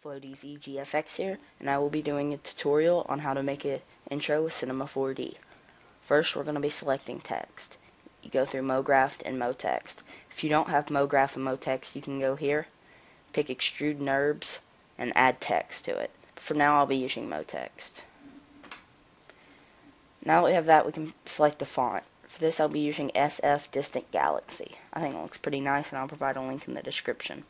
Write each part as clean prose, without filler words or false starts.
FloDZGFX here, and I will be doing a tutorial on how to make an intro with Cinema 4D. First, we're going to be selecting text. You go through MoGraph and MoText. If you don't have MoGraph and MoText, you can go here, pick Extrude NURBS, and add text to it. But for now, I'll be using MoText. Now that we have that, we can select the font. For this, I'll be using SF Distant Galaxy. I think it looks pretty nice, and I'll provide a link in the description.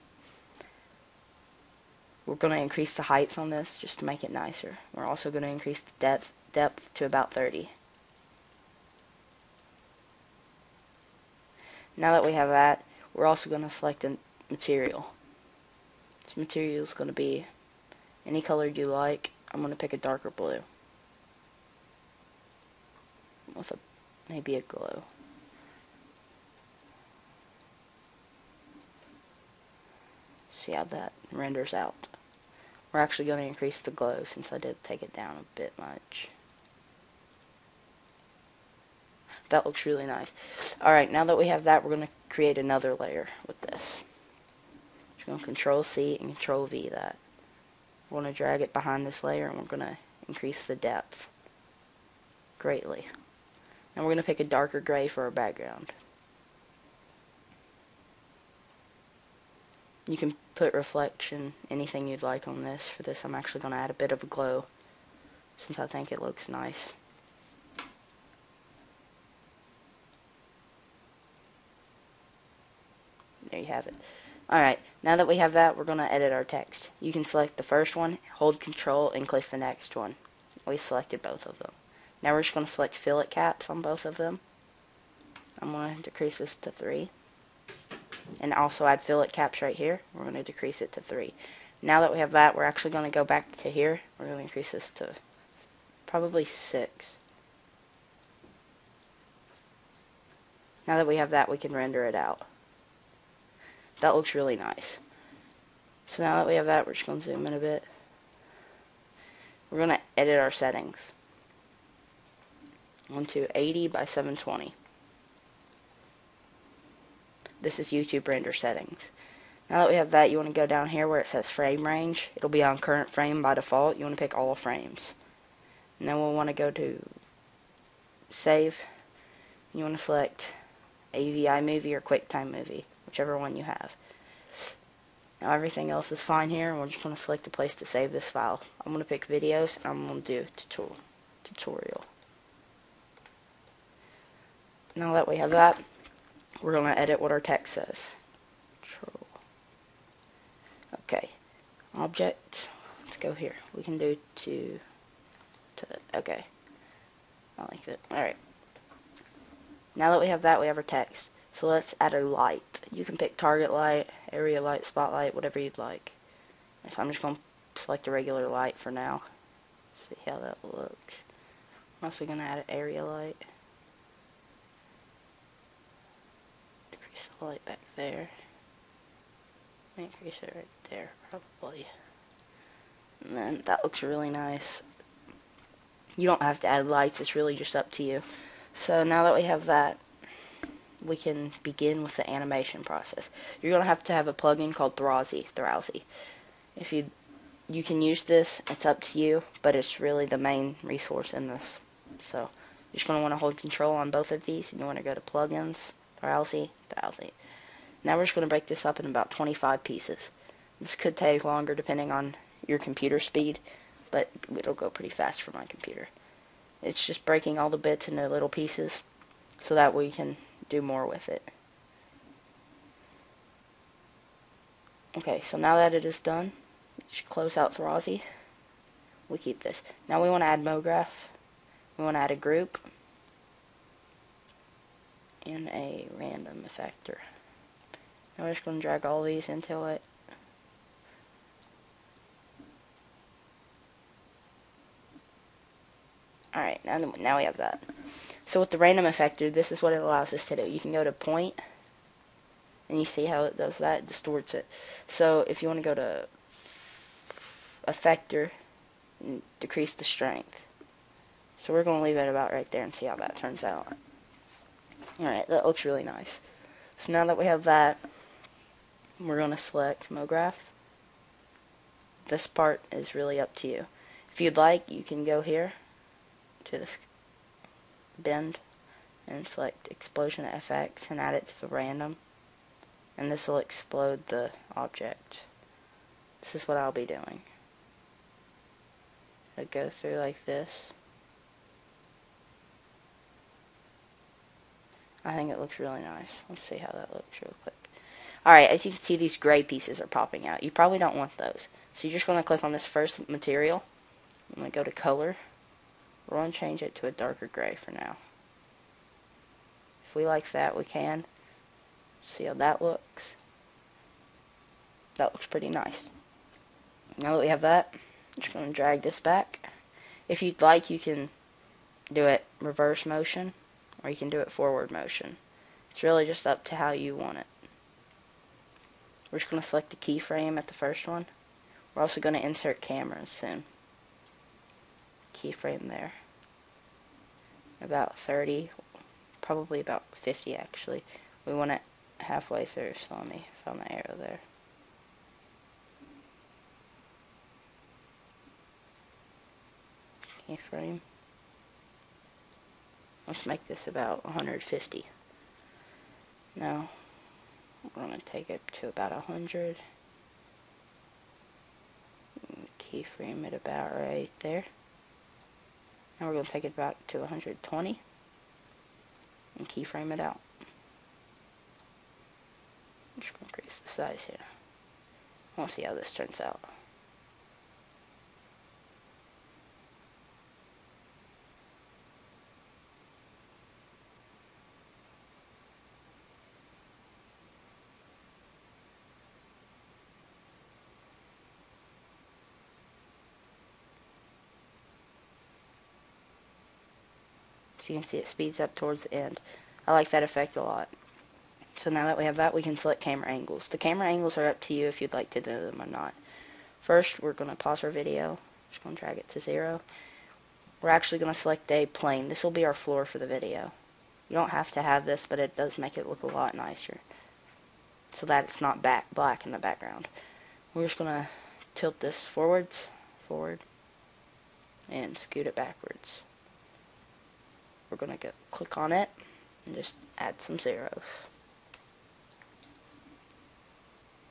We're going to increase the height on this just to make it nicer. We're also going to increase the depth to about 30. Now that we have that, we're also going to select a material. This material is going to be any color you like. I'm going to pick a darker blue with maybe a glow. See how that renders out. We're actually going to increase the glow since I did take it down a bit much. That looks really nice. Alright, now that we have that, we're going to create another layer with this. We're going to Control C and Control V that. We're going to drag it behind this layer and we're going to increase the depth greatly. And we're going to pick a darker gray for our background. You can put reflection, anything you'd like on this. For this, I'm actually going to add a bit of a glow since I think it looks nice. There you have it. Alright, now that we have that, we're going to edit our text. You can select the first one, hold Control, and click the next one. We selected both of them. Now we're just going to select fillet caps on both of them. I'm going to decrease this to 3. And also add fillet caps right here. We're going to decrease it to 3. Now that we have that, we're actually going to go back to here. We're going to increase this to probably 6. Now that we have that, we can render it out. That looks really nice. So now that we have that, we're just going to zoom in a bit. We're going to edit our settings. Onto 80 by 720. This is YouTube render settings. Now that we have that, you want to go down here where it says frame range. It'll be on current frame by default. You want to pick all frames. And then we'll want to go to save. You want to select AVI movie or QuickTime movie, whichever one you have. Now everything else is fine here, and we're just going to select a place to save this file. I'm going to pick videos, and I'm going to do tutorial. Now that we have that, we're going to edit what our text says. Control. Okay. Object. Let's go here. We can do to okay. I like that. Alright. Now that we have that, we have our text. So let's add a light. You can pick target light, area light, spotlight, whatever you'd like. So I'm just going to select a regular light for now. See how that looks. I'm also going to add an area light. Decrease the light back there. Increase it right there, probably. And then that looks really nice. You don't have to add lights, it's really just up to you. So now that we have that, we can begin with the animation process. You're going to have a plugin called Thrausi. If you can use this, it's up to you, but it's really the main resource in this. So you're just going to want to hold Control on both of these, and you want to go to Plugins, Thrausi. Now we're just going to break this up in about 25 pieces. This could take longer depending on your computer speed, but it'll go pretty fast for my computer. It's just breaking all the bits into little pieces so that we can do more with it. Okay, so now that it is done, we should close out Thrausi. We keep this. Now we want to add MoGraph. We want to add a group and a random effector. Now we're just going to drag all these into it. Alright, now we have that. So with the random effector, this is what it allows us to do. You can go to point, and you see how it does that, it distorts it. So if you want to go to effector, and decrease the strength. So we're going to leave it about right there and see how that turns out. Alright, that looks really nice. So now that we have that, we're going to select MoGraph, this part is really up to you. If you'd like, you can go here to this bend and select Explosion FX and add it to the random, and this will explode the object. This is what I'll be doing. It'll go through like this. I think it looks really nice. Let's see how that looks real quick. Alright, as you can see, these gray pieces are popping out. You probably don't want those. So you're just going to click on this first material. I'm going to go to color. We're going to change it to a darker gray for now. If we like that, we can. See how that looks. That looks pretty nice. Now that we have that, I'm just going to drag this back. If you'd like, you can do it reverse motion, or you can do it forward motion. It's really just up to how you want it. We're just going to select the keyframe at the first one. We're also going to insert cameras soon. Keyframe there. About 30, probably about 50 actually. We want it halfway through, so let me find the arrow there. Keyframe. Let's make this about 150. Now, we're going to take it to about 100. Keyframe it about right there. Now we're going to take it about to 120 and keyframe it out. I'm just going to increase the size here. I want to see how this turns out. So you can see it speeds up towards the end. I like that effect a lot. So now that we have that, we can select camera angles. The camera angles are up to you if you'd like to do them or not. First, we're going to pause our video. Just going to drag it to 0. We're actually going to select a plane. This will be our floor for the video. You don't have to have this, but it does make it look a lot nicer, so that it's not black in the background. We're just going to tilt this forward, and scoot it backwards. We're going to go click on it and just add some zeros.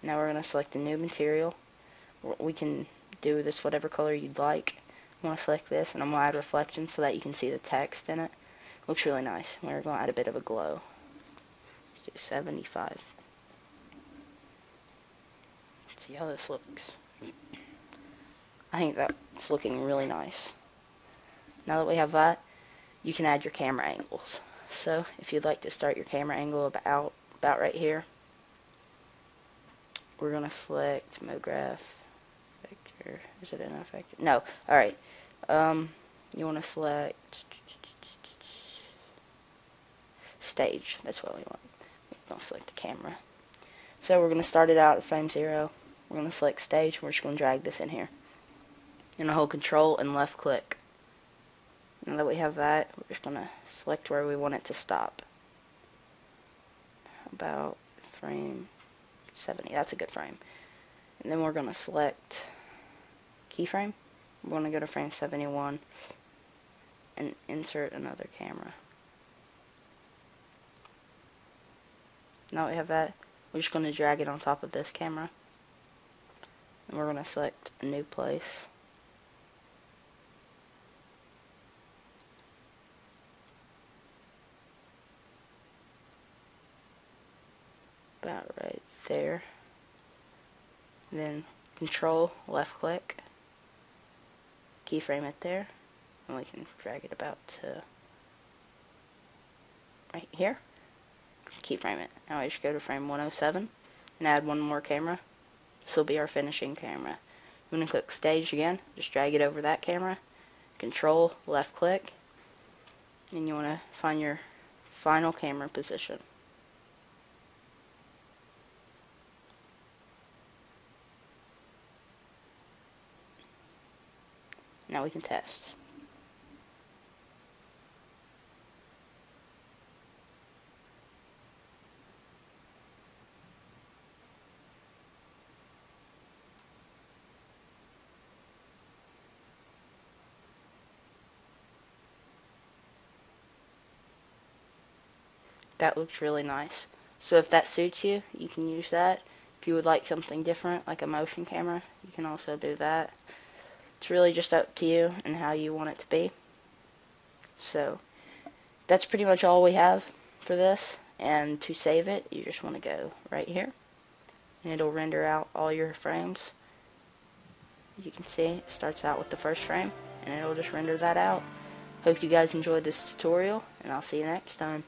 Now we're going to select a new material. We can do this whatever color you'd like. I'm going to select this, and I'm going to add reflection so that you can see the text in it. Looks really nice. We're going to add a bit of a glow. Let's do 75. Let's see how this looks. I think that's looking really nice. Now that we have that, you can add your camera angles. So if you'd like to start your camera angle about right here, we're going to select MoGraph vector. Is it enough vector? No. Alright. You want to select stage. That's what we want. We're going to select the camera. So we're going to start it out at frame 0. We're going to select stage. We're just going to drag this in here. And hold control and left click. Now that we have that, we're just going to select where we want it to stop. About frame 70. That's a good frame. And then we're going to select keyframe. We're going to go to frame 71 and insert another camera. Now we have that, we're just going to drag it on top of this camera. And we're going to select a new place. About right there. Then control left click, keyframe it there, and we can drag it about to right here. Keyframe it. Now we just go to frame 107 and add one more camera. This will be our finishing camera. I'm going to click stage again, just drag it over that camera, control left click, and you want to find your final camera position. Now we can test. That looks really nice. So if that suits you, you can use that. If you would like something different, like a motion camera, you can also do that. It's really just up to you and how you want it to be. So that's pretty much all we have for this. And to save it, you just want to go right here, and it'll render out all your frames. You can see it starts out with the first frame, and it'll just render that out. Hope you guys enjoyed this tutorial, and I'll see you next time.